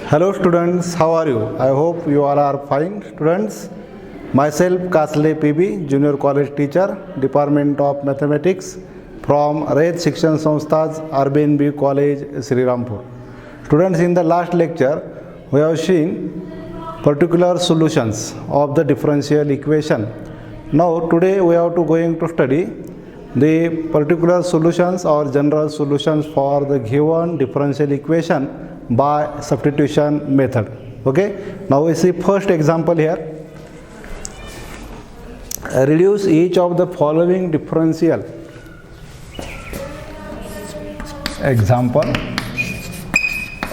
Hello students, how are you? I hope you all are fine students. Myself Kasle PB, Junior College Teacher, Department of Mathematics from Rayat Shikshan Sanstha's RBNB College, Sri Rampur. Students, in the last lecture, we have seen particular solutions of the differential equation. Now today we are going to study the particular solutions or general solutions for the given differential equation by substitution method. Okay, now we see first example here. Reduce each of the following differential. Example,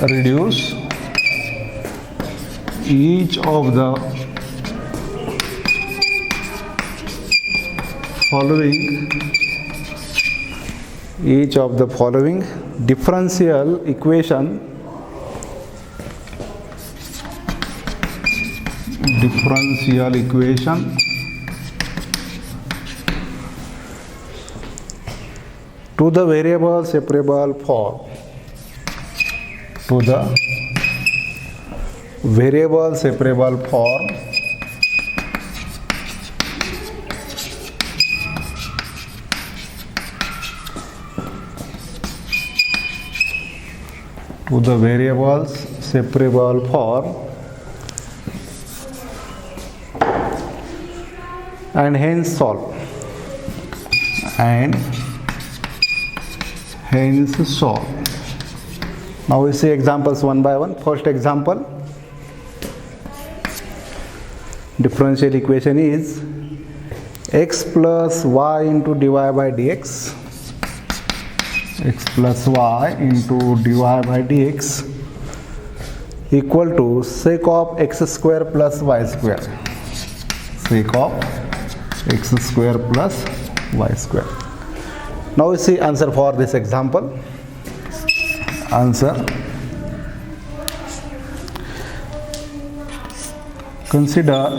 reduce each of the following differential equation to the variable separable form. To the variable separable form and hence solve. Now we see examples one by one. First example, differential equation is x plus y into dy by dx, equal to sec of x square plus y square. Now we see answer for this example. Answer: consider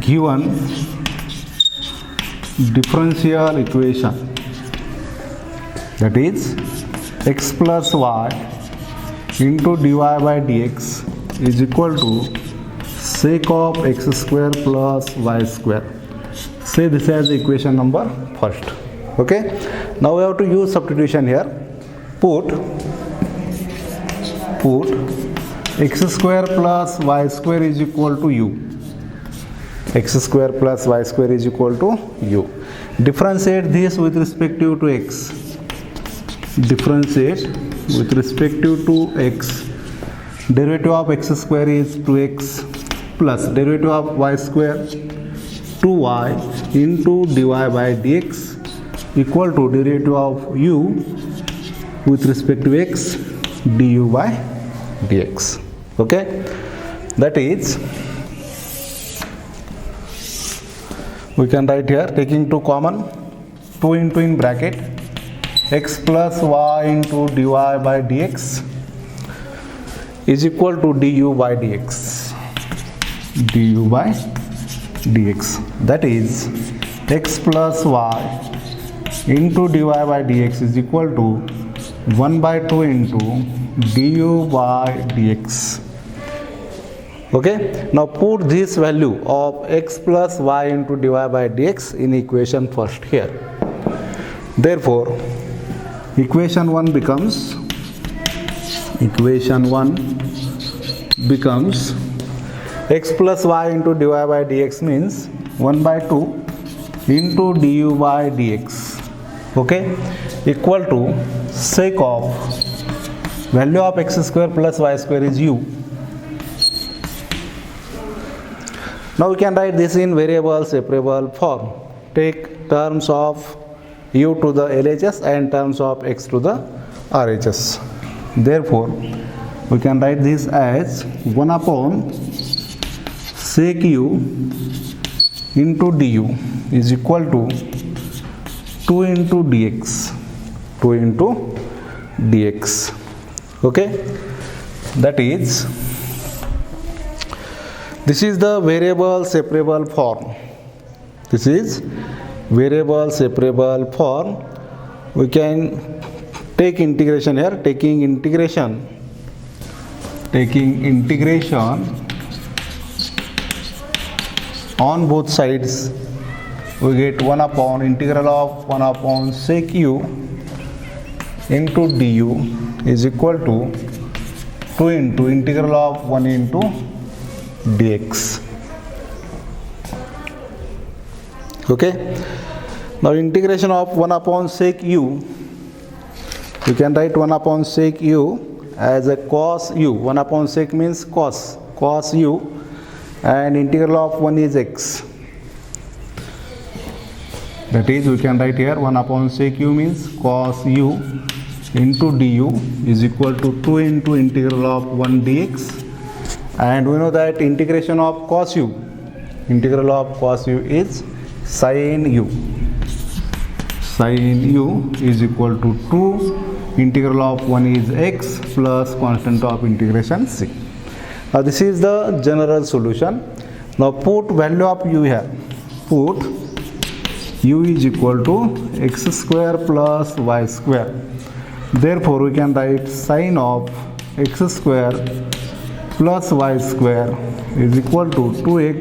given differential equation, that is x plus y into dy by dx is equal to sec of x square plus y square. Say this as equation number first. Okay, now we have to use substitution here. Put x square plus y square is equal to u. Differentiate this with respect to x. Derivative of x square is 2x plus derivative of y square 2y into dy by dx equal to derivative of u with respect to x du by dx. Okay, that is, we can write here taking 2 common, 2 into in bracket x plus y into dy by dx is equal to du by dx. That is, x plus y into dy by dx is equal to 1 by 2 into du by dx. Okay, now put this value of x plus y into dy by dx in equation first here. Therefore, equation 1 becomes x plus y into dy by dx means 1 by 2 into du by dx. Okay, equal to sec of value of x square plus y square is u. Now we can write this in variable separable form. Take terms of u to the LHS and terms of x to the RHS. Therefore, we can write this as 1 upon sec u into du is equal to 2 into dx. Okay, that is, this is the variable separable form. We can take integration here, taking integration on both sides, we get 1 upon integral of 1 upon sec u into du is equal to 2 into integral of 1 into dx. Okay, now integration of 1 upon sec u, you can write 1 upon sec u as a cos u. 1 upon sec means cos u, and integral of 1 is x. That is, we can write here 1 upon sec u means cos u into du is equal to 2 into integral of 1 dx, and we know that integration of cos u is sin u. Sin u is equal to 2, integral of 1 is x plus constant of integration c. Now this is the general solution. Now put value of u here. Put u is equal to x square plus y square. Therefore we can write sin of x square plus y square is equal to 2x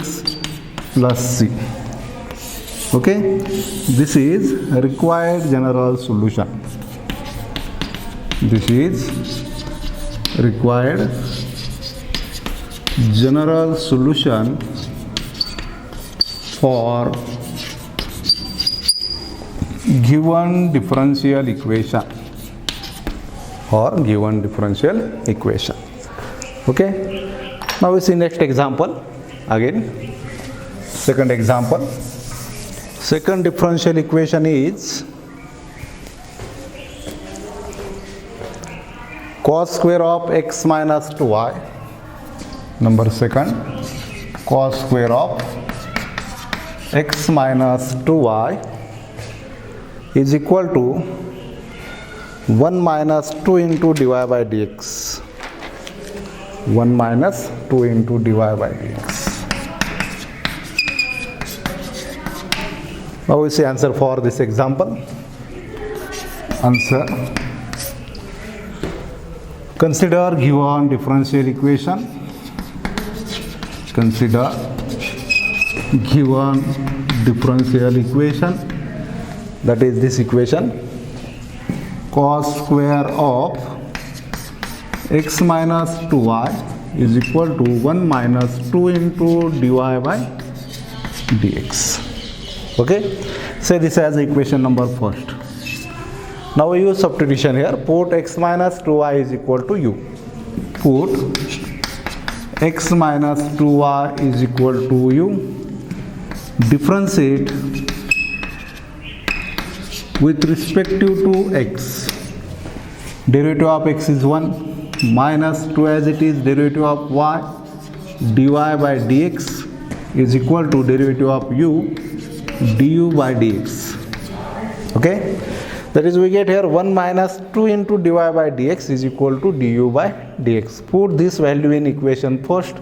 plus c. Okay, this is required general solution. This is required general solution for given differential equation or given differential equation. Okay, now we see next example. Again, second example. Second differential equation is cos square of x minus 2y. Number second, cos square of x minus 2y is equal to 1 minus 2 into dy by dx. 1 minus 2 into dy by dx. Now we see answer for this example. Answer. Consider given differential equation. Consider given differential equation, that is this equation. Cos square of x minus 2y is equal to 1 minus 2 into dy by dx. Okay, say this as equation number first. Now we use substitution here. Put x minus 2y is equal to u. Put x minus 2y is equal to u. Differentiate with respect to x. Derivative of x is 1, minus 2 as it is derivative of y, dy by dx is equal to derivative of u, du by dx. Okay, that is we get here 1 minus 2 into dy by dx is equal to du by dx. Put this value in equation first,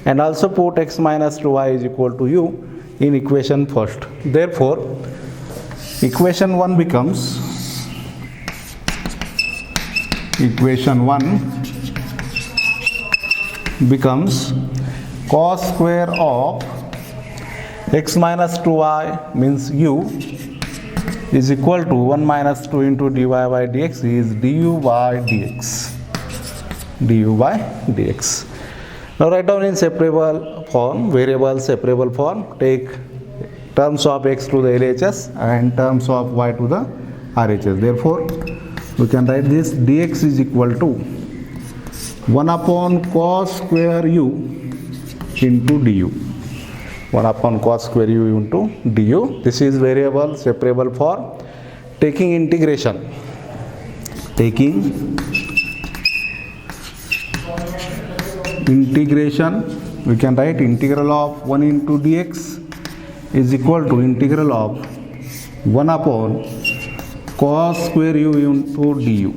and also put x minus 2y is equal to u in equation first. Therefore equation 1 becomes cos square of x minus 2y means u is equal to 1 minus 2 into dy by dx is du by dx. Du by dx. Now write down in separable form, variable separable form. Take terms of x to the LHS and terms of y to the RHS. Therefore we can write this dx is equal to 1 upon cos square u into du. 1 upon cos square u into du. This is variable separable form. Taking integration, we can write integral of 1 into dx is equal to integral of 1 upon cos square u into du.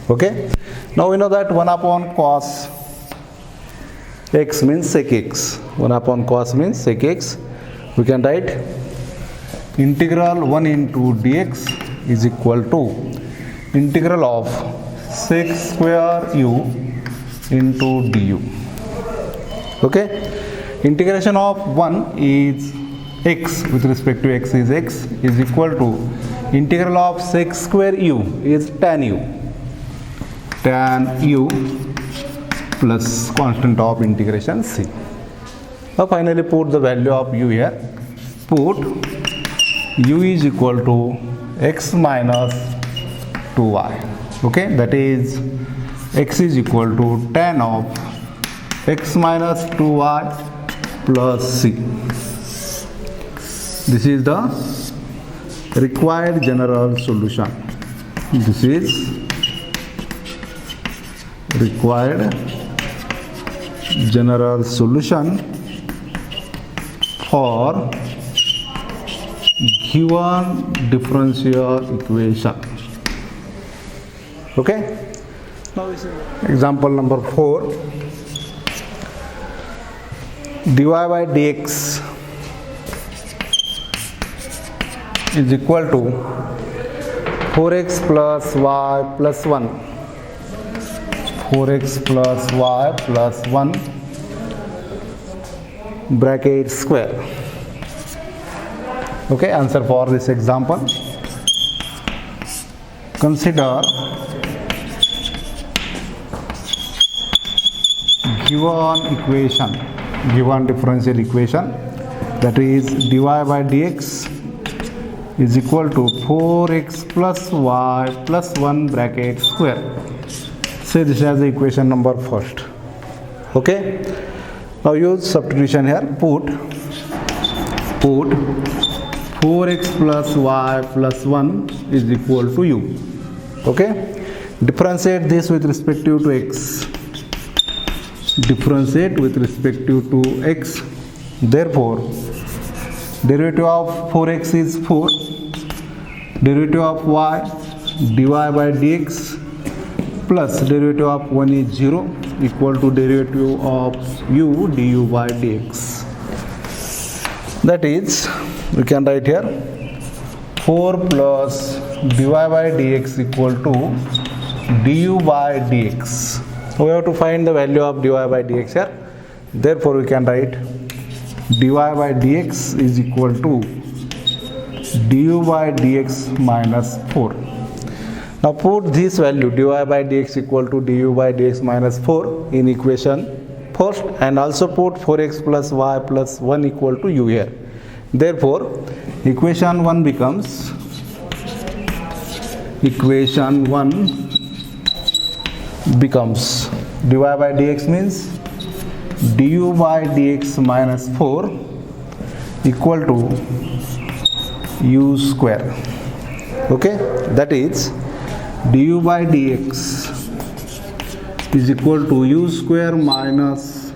Okay, now we know that 1 upon cos x means sec x. 1 upon cos means sec x. We can write integral 1 into dx is equal to integral of sec square u into du. Okay, integration of 1 is x with respect to x is x is equal to integral of sec square u is tan u plus constant of integration c. Now finally put the value of u here. Put u is equal to x minus 2y. Okay, that is x is equal to tan of x minus 2y plus c. This is the required general solution. This is required general solution for given differential equation. Okay, now example number 4. dy by dx is equal to 4x plus y plus 1. 4x plus y plus 1 bracket square. Okay, answer for this example. Consider given equation, given differential equation, that is dy by dx is equal to 4x plus y plus 1 bracket square. Say this as the equation number first. Okay, now use substitution here. Put 4x plus y plus 1 is equal to u. Okay, differentiate this with respect to x. Differentiate with respect to x. Therefore, derivative of 4x is 4. Derivative of y dy by dx plus derivative of 1 is 0 equal to derivative of u du by dx. That is, we can write here 4 plus dy by dx equal to du by dx. We have to find the value of dy by dx here. Therefore, we can write dy by dx is equal to du by dx minus 4. Now put this value dy by dx equal to du by dx minus 4 in equation first, and also put 4x plus y plus 1 equal to u here. Therefore, equation 1 becomes dy by dx means du by dx minus 4 equal to u square. Okay, that is du by dx is equal to u square minus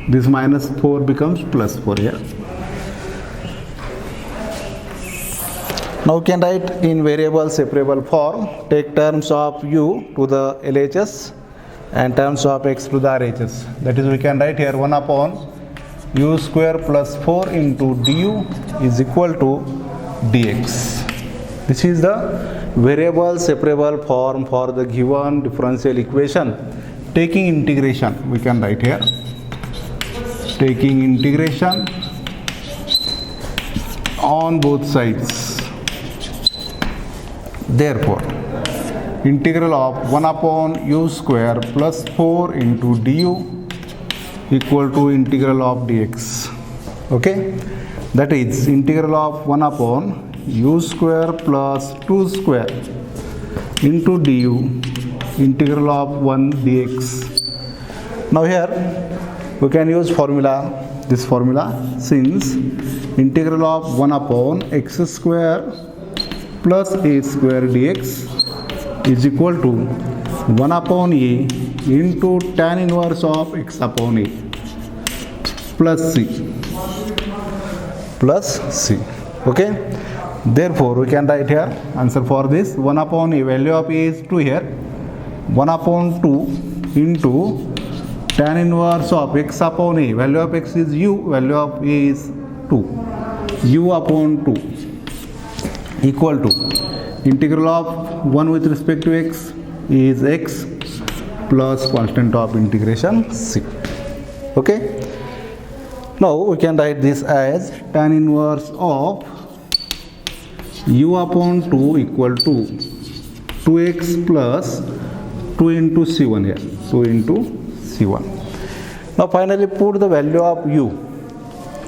this minus 4 becomes plus 4 here. Now we can write in variable separable form. Take terms of u to the LHS and terms of x to the RHS. That is, we can write here 1 upon u square plus 4 into du is equal to dx. This is the variable separable form for the given differential equation. Taking integration, we can write here. Taking integration on both sides. Therefore, integral of 1 upon u square plus 4 into du equal to integral of dx. Okay, that is integral of 1 upon u square plus 2 square into du integral of 1 dx. Now here we can use this formula, since integral of 1 upon x square plus a square dx is equal to 1 upon a into tan inverse of x upon a plus c. Okay, therefore we can write here answer for this 1 upon a, value of a is 2 here, 1 upon 2 into tan inverse of x upon a, value of x is u, value of a is 2, u upon 2 equal to integral of 1 with respect to x is x plus constant of integration c. Okay, now we can write this as tan inverse of u upon 2 equal to 2x plus 2 into c1 here, 2 into c1. Now finally put the value of u,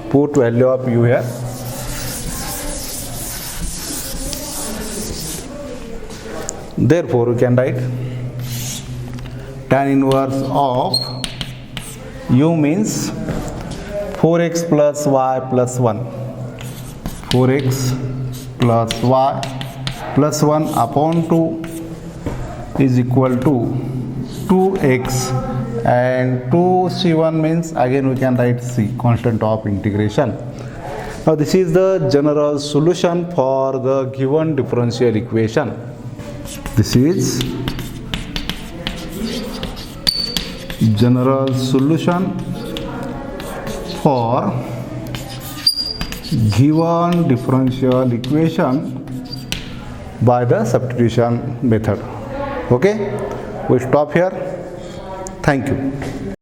put value of u here. Therefore we can write tan inverse of u means 4x plus y plus 1, 4x plus y plus 1 upon 2 is equal to 2x, and 2c1 means again we can write c, constant of integration. Now this is the general solution for the given differential equation. This is general solution for given differential equation by the substitution method. Okay, we stop here. Thank you.